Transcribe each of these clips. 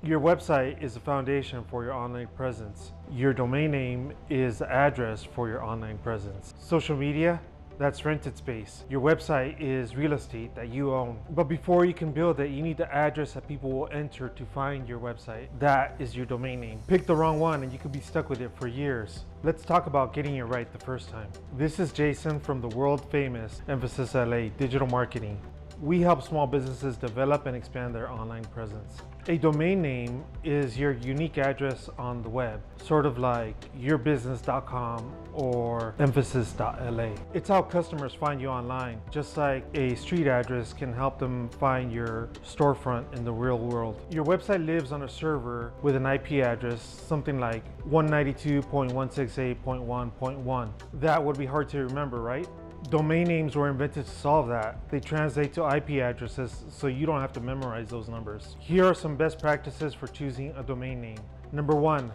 Your website is the foundation for your online presence. Your domain name is the address for your online presence. Social media, that's rented space. Your website is real estate that you own. But before you can build it, you need the address that people will enter to find your website. That is your domain name. Pick the wrong one and you could be stuck with it for years. Let's talk about getting it right the first time. This is Jason from the world famous Emphasis LA Digital Marketing. We help small businesses develop and expand their online presence. A domain name is your unique address on the web, sort of like yourbusiness.com or emphasis.la. It's how customers find you online, just like a street address can help them find your storefront in the real world. Your website lives on a server with an IP address, something like 192.168.1.1. That would be hard to remember, right? Domain names were invented to solve that. They translate to IP addresses so you don't have to memorize those numbers. Here are some best practices for choosing a domain name. Number 1,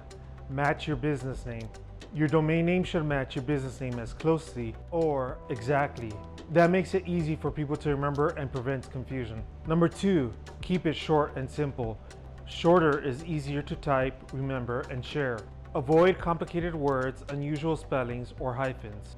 match your business name. Your domain name should match your business name as closely or exactly. That makes it easy for people to remember and prevents confusion. Number 2, keep it short and simple. Shorter is easier to type, remember, and share. Avoid complicated words, unusual spellings, or hyphens.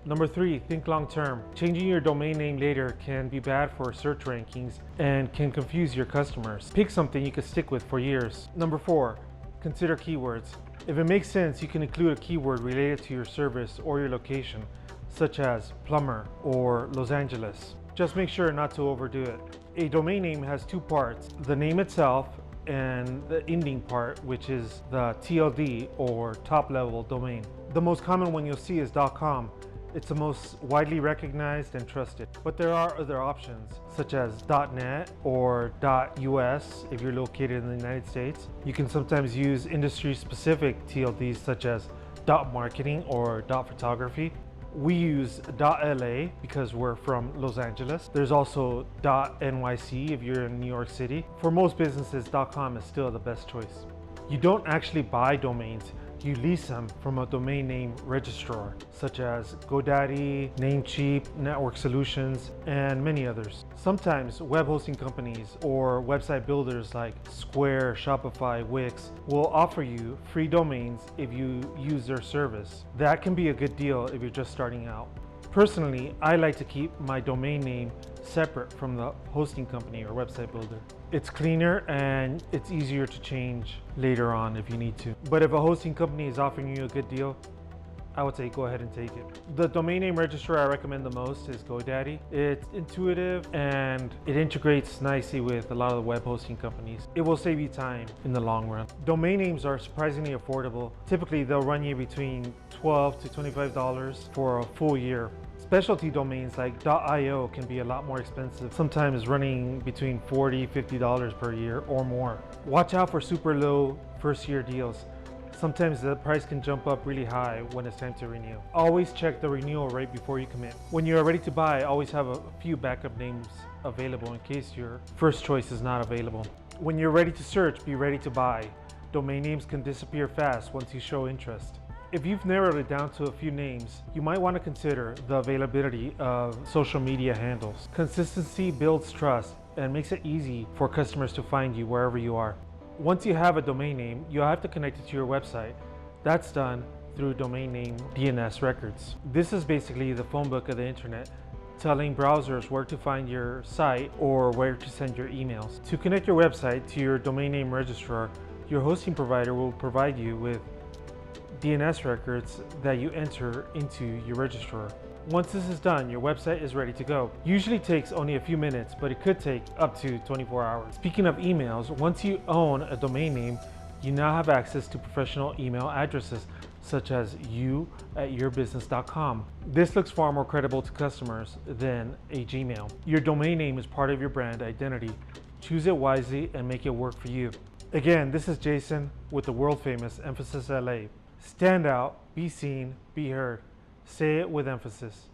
Number 3, think long term. Changing your domain name later can be bad for search rankings and can confuse your customers. Pick something you can stick with for years. Number 4, consider keywords. If it makes sense, you can include a keyword related to your service or your location, such as plumber or Los Angeles. Just make sure not to overdo it. A domain name has 2 parts, the name itself and the ending part, which is the TLD or top level domain. The most common one you'll see is .com. It's the most widely recognized and trusted, but there are other options such as .net or .us if you're located in the United States. You can sometimes use industry-specific TLDs such as .marketing or .photography. We use .la because we're from Los Angeles. There's also .nyc if you're in New York City. For most businesses, .com is still the best choice. You don't actually buy domains. You lease them from a domain name registrar, such as GoDaddy, Namecheap, Network Solutions, and many others. Sometimes web hosting companies or website builders like Square, Shopify, Wix will offer you free domains if you use their service. That can be a good deal if you're just starting out. Personally, I like to keep my domain name separate from the hosting company or website builder. It's cleaner and it's easier to change later on if you need to. But if a hosting company is offering you a good deal, I would say go ahead and take it. The domain name registrar I recommend the most is GoDaddy. It's intuitive and it integrates nicely with a lot of the web hosting companies. It will save you time in the long run. Domain names are surprisingly affordable. Typically they'll run you between $12 to $25 for a full year. Specialty domains like .io can be a lot more expensive, sometimes running between $40, $50 per year or more. Watch out for super low first year deals. Sometimes the price can jump up really high when it's time to renew. Always check the renewal rate before you commit. When you are ready to buy, always have a few backup names available in case your first choice is not available. When you're ready to search, be ready to buy. Domain names can disappear fast once you show interest. If you've narrowed it down to a few names, you might want to consider the availability of social media handles. Consistency builds trust and makes it easy for customers to find you wherever you are. Once you have a domain name, you'll have to connect it to your website. That's done through domain name DNS records. This is basically the phone book of the internet, telling browsers where to find your site or where to send your emails. To connect your website to your domain name registrar, your hosting provider will provide you with DNS records that you enter into your registrar. Once this is done, your website is ready to go. Usually takes only a few minutes, but it could take up to 24 hours. Speaking of emails, once you own a domain name, you now have access to professional email addresses such as you@yourbusiness.com. This looks far more credible to customers than a Gmail. Your domain name is part of your brand identity. Choose it wisely and make it work for you. Again, this is Jason with the world famous Emphasis LA. Stand out, be seen, be heard. Say it with emphasis.